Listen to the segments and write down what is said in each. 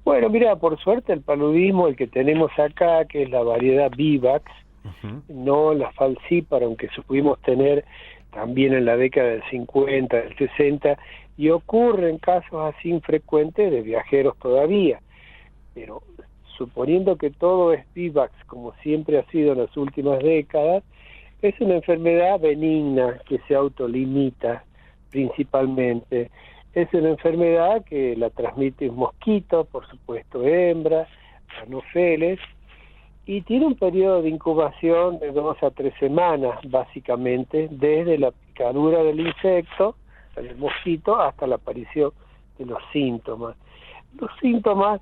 Bueno, mira, por suerte el paludismo, el que tenemos acá, que es la variedad Vivax, no la falcípara, aunque supimos tener también en la década del 50, del 60, y ocurren casos así infrecuentes de viajeros todavía. Pero suponiendo que todo es Vivax, como siempre ha sido en las últimas décadas, es una enfermedad benigna que se autolimita principalmente. Es una enfermedad que la transmite un mosquito, por supuesto hembra, anófeles, y tiene un periodo de incubación de 2 a 3 semanas, básicamente, desde la picadura del insecto, del mosquito, hasta la aparición de los síntomas. Los síntomas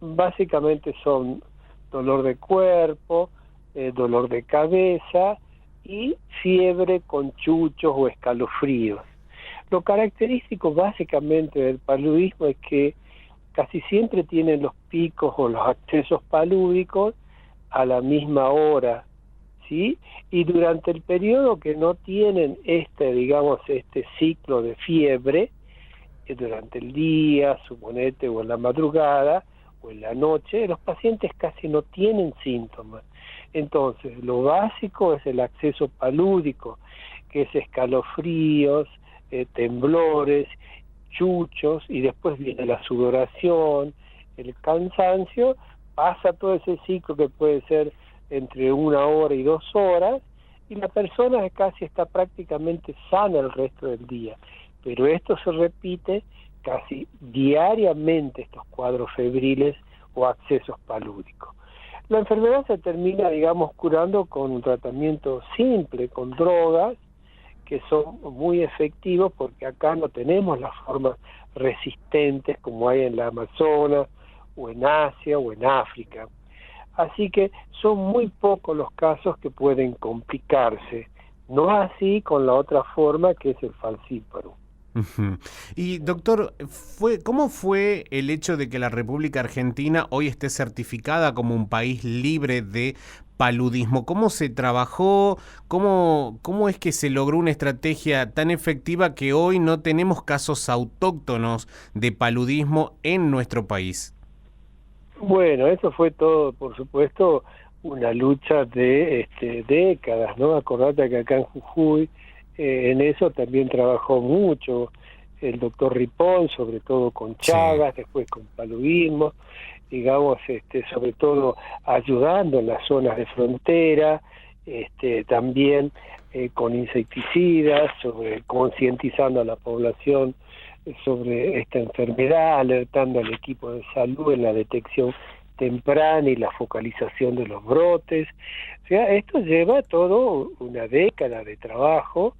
básicamente son dolor de cuerpo, dolor de cabeza y fiebre con chuchos o escalofríos. Lo característico básicamente del paludismo es que casi siempre tienen los picos o los accesos palúdicos a la misma hora, ¿sí? Y durante el periodo que no tienen este ciclo de fiebre, durante el día, suponete, o en la madrugada, o en la noche, los pacientes casi no tienen síntomas. Entonces, lo básico es el acceso palúdico, que es escalofríos, temblores, chuchos, y después viene la sudoración, el cansancio, pasa todo ese ciclo que puede ser entre 1 hora y 2 horas, y la persona casi está prácticamente sana el resto del día. Pero esto se repite casi diariamente, estos cuadros febriles o accesos palúdicos. La enfermedad se termina, curando con un tratamiento simple, con drogas, que son muy efectivos porque acá no tenemos las formas resistentes como hay en la Amazonas, o en Asia, o en África. Así que son muy pocos los casos que pueden complicarse, no así con la otra forma que es el falcíparo. Y doctor, ¿cómo fue el hecho de que la República Argentina hoy esté certificada como un país libre de paludismo? ¿Cómo se trabajó? ¿Cómo es que se logró una estrategia tan efectiva que hoy no tenemos casos autóctonos de paludismo en nuestro país? Bueno, eso fue todo, por supuesto, una lucha de décadas, ¿no? Acordate que acá en Jujuy en eso también trabajó mucho el doctor Ripoll, sobre todo con Chagas, sí, después con paludismo, sobre todo ayudando en las zonas de frontera, también con insecticidas, concientizando a la población sobre esta enfermedad, alertando al equipo de salud en la detección temprana y la focalización de los brotes. O sea, esto lleva todo una década de trabajo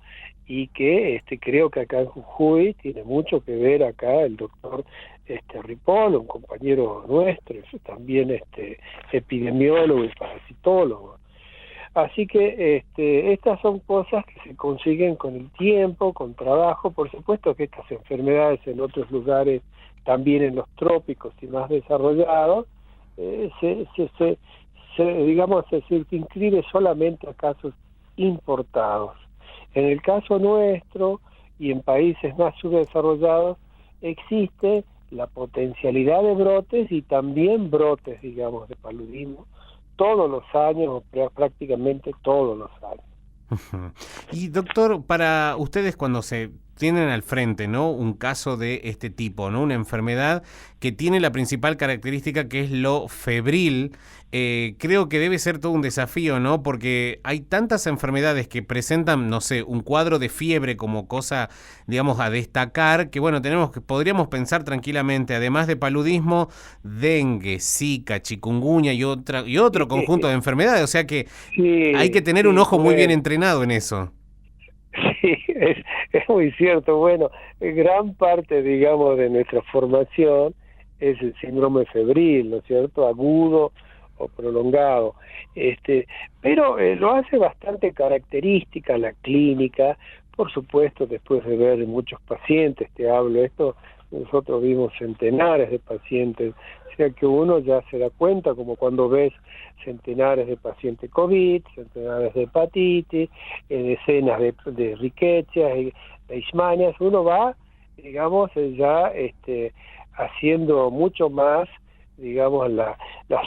y que creo que acá en Jujuy tiene mucho que ver acá el doctor Ripoll, un compañero nuestro, también epidemiólogo y parasitólogo. Así que estas son cosas que se consiguen con el tiempo, con trabajo. Por supuesto que estas enfermedades en otros lugares, también en los trópicos y más desarrollados, se circunscribe solamente a casos importados. En el caso nuestro y en países más subdesarrollados existe la potencialidad de brotes y también brotes, de paludismo, todos los años, o prácticamente todos los años. Y doctor, para ustedes cuando se tienen al frente, ¿no?, un caso de este tipo, ¿no?, una enfermedad que tiene la principal característica que es lo febril, creo que debe ser todo un desafío, ¿no?, porque hay tantas enfermedades que presentan, no sé, un cuadro de fiebre como cosa, a destacar, que bueno, podríamos pensar tranquilamente, además de paludismo, dengue, zika, chikungunya y otro conjunto de enfermedades, o sea que sí, hay que tener un ojo muy bien entrenado en eso. Sí, es muy cierto. Bueno, gran parte, de nuestra formación es el síndrome febril, ¿no es cierto?, agudo o prolongado. Pero lo hace bastante característica la clínica, por supuesto, después de ver muchos pacientes, nosotros vimos centenares de pacientes, o sea que uno ya se da cuenta, como cuando ves centenares de pacientes COVID, centenares de hepatitis, decenas de riquecias, leishmanias, uno va, ya haciendo mucho más, digamos, la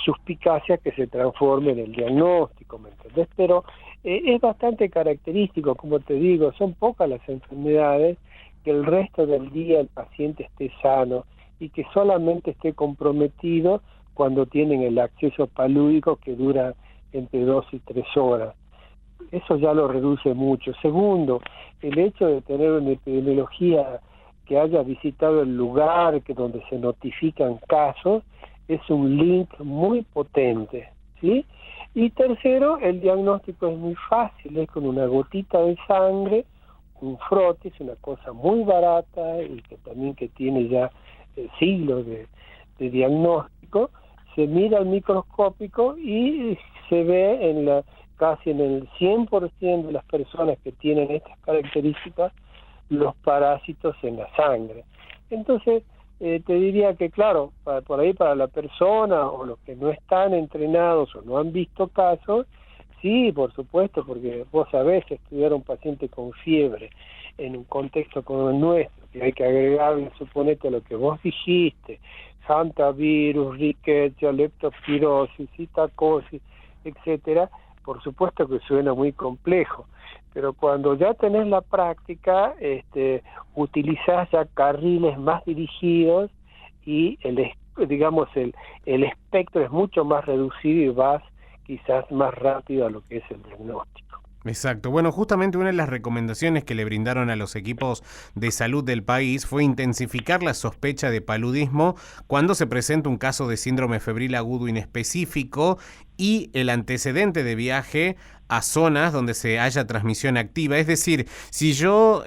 suspicacia que se transforme en el diagnóstico, ¿me entendés? Pero es bastante característico, como te digo, son pocas las enfermedades que el resto del día el paciente esté sano y que solamente esté comprometido cuando tienen el acceso palúdico que dura entre 2 y 3 horas. Eso ya lo reduce mucho. Segundo, el hecho de tener una epidemiología que haya visitado el lugar que donde se notifican casos es un link muy potente, ¿sí? Y tercero, el diagnóstico es muy fácil, es con una gotita de sangre, un frotis, una cosa muy barata y que también que tiene ya siglos de diagnóstico, se mira al microscópico y se ve casi en el 100% de las personas que tienen estas características los parásitos en la sangre. Entonces, te diría que claro, por ahí para la persona o los que no están entrenados o no han visto casos, sí, por supuesto, porque vos sabés estudiar a un paciente con fiebre en un contexto como el nuestro, que hay que agregarle, suponete, lo que vos dijiste, hantavirus, rickettsia, leptospirosis, citacosis, etcétera, por supuesto que suena muy complejo, pero cuando ya tenés la práctica, utilizás ya carriles más dirigidos y el espectro es mucho más reducido y vas quizás más rápido a lo que es el diagnóstico. Exacto. Bueno, justamente una de las recomendaciones que le brindaron a los equipos de salud del país fue intensificar la sospecha de paludismo cuando se presenta un caso de síndrome febril agudo inespecífico y el antecedente de viaje a zonas donde se haya transmisión activa. Es decir, si yo,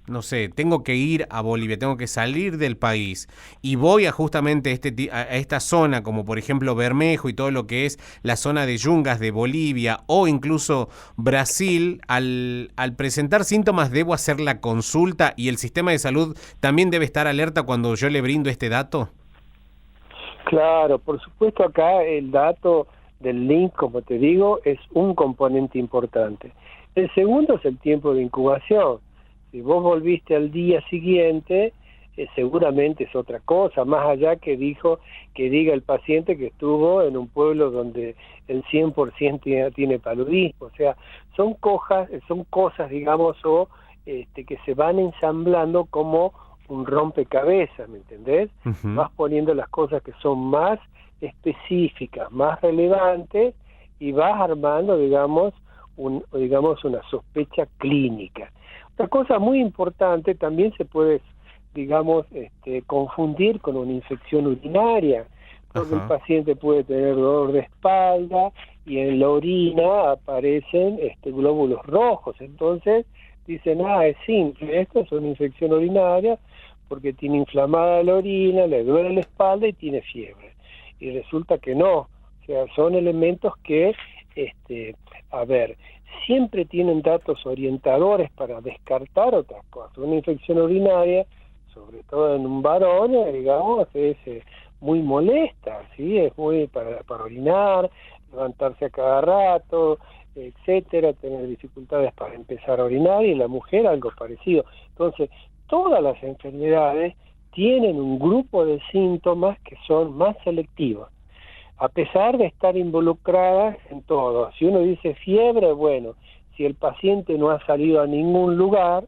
no sé, tengo que ir a Bolivia, tengo que salir del país y voy a justamente a esta zona, como por ejemplo Bermejo y todo lo que es la zona de Yungas de Bolivia o incluso Brasil, al presentar síntomas debo hacer la consulta y el sistema de salud también debe estar alerta cuando yo le brindo este dato. Claro, por supuesto acá el dato del link, como te digo, es un componente importante. El segundo es el tiempo de incubación. Si vos volviste al día siguiente, seguramente es otra cosa, más allá que diga el paciente que estuvo en un pueblo donde el 100% tiene paludismo. O sea, son cosas, digamos, que se van ensamblando como un rompecabezas, ¿me entendés? Uh-huh. Vas poniendo las cosas que son más específicas, más relevantes, y vas armando, digamos, una sospecha clínica. Otra cosa muy importante, también se puede, digamos, confundir con una infección urinaria, porque el paciente puede tener dolor de espalda y en la orina aparecen glóbulos rojos. Entonces dicen, es simple, esto es una infección urinaria porque tiene inflamada la orina, le duele la espalda y tiene fiebre. Y resulta que no, o sea, son elementos que, siempre tienen datos orientadores para descartar otras cosas. Una infección urinaria, sobre todo en un varón, digamos, es muy molesta, ¿sí? Es muy para orinar, levantarse a cada rato, etcétera, tener dificultades para empezar a orinar, y en la mujer algo parecido. Entonces, todas las enfermedades tienen un grupo de síntomas que son más selectivos, a pesar de estar involucradas en todo. Si uno dice fiebre, bueno, si el paciente no ha salido a ningún lugar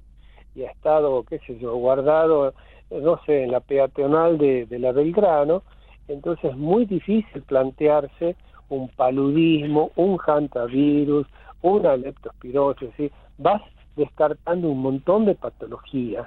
y ha estado, guardado, no sé, en la peatonal de la Belgrano, entonces es muy difícil plantearse un paludismo, un hantavirus, una leptospirosis, ¿sí? Vas descartando un montón de patologías.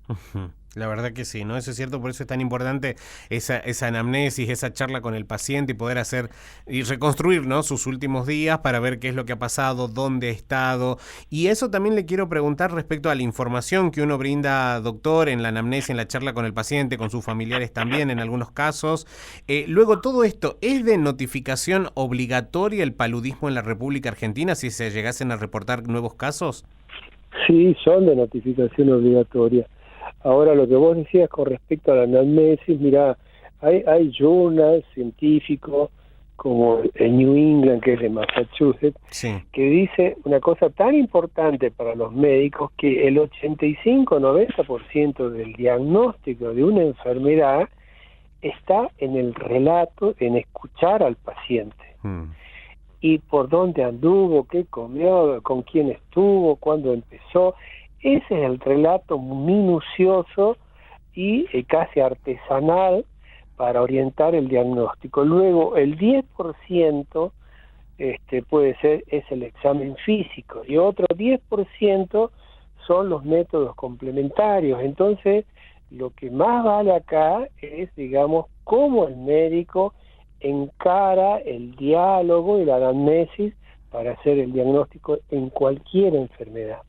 Uh-huh. La verdad que sí, ¿no? Eso es cierto, por eso es tan importante esa anamnesis, esa charla con el paciente y poder hacer y reconstruir, ¿no?, sus últimos días para ver qué es lo que ha pasado, dónde ha estado. Y eso también le quiero preguntar respecto a la información que uno brinda, doctor, en la anamnesis, en la charla con el paciente, con sus familiares también en algunos casos. Luego, todo esto, ¿es de notificación obligatoria el paludismo en la República Argentina si se llegasen a reportar nuevos casos? Sí, son de notificación obligatoria. Ahora, lo que vos decías con respecto a la anamnesis, mirá, hay journals científicos como el New England, que es de Massachusetts, sí, que dice una cosa tan importante para los médicos, que el 85-90% del diagnóstico de una enfermedad está en el relato, en escuchar al paciente. Y por dónde anduvo, qué comió, con quién estuvo, cuándo empezó. Ese es el relato minucioso y casi artesanal para orientar el diagnóstico. Luego, el 10% puede ser, es el examen físico, y otro 10% son los métodos complementarios. Entonces, lo que más vale acá es, digamos, cómo el médico encara el diálogo y la anamnesis para hacer el diagnóstico en cualquier enfermedad.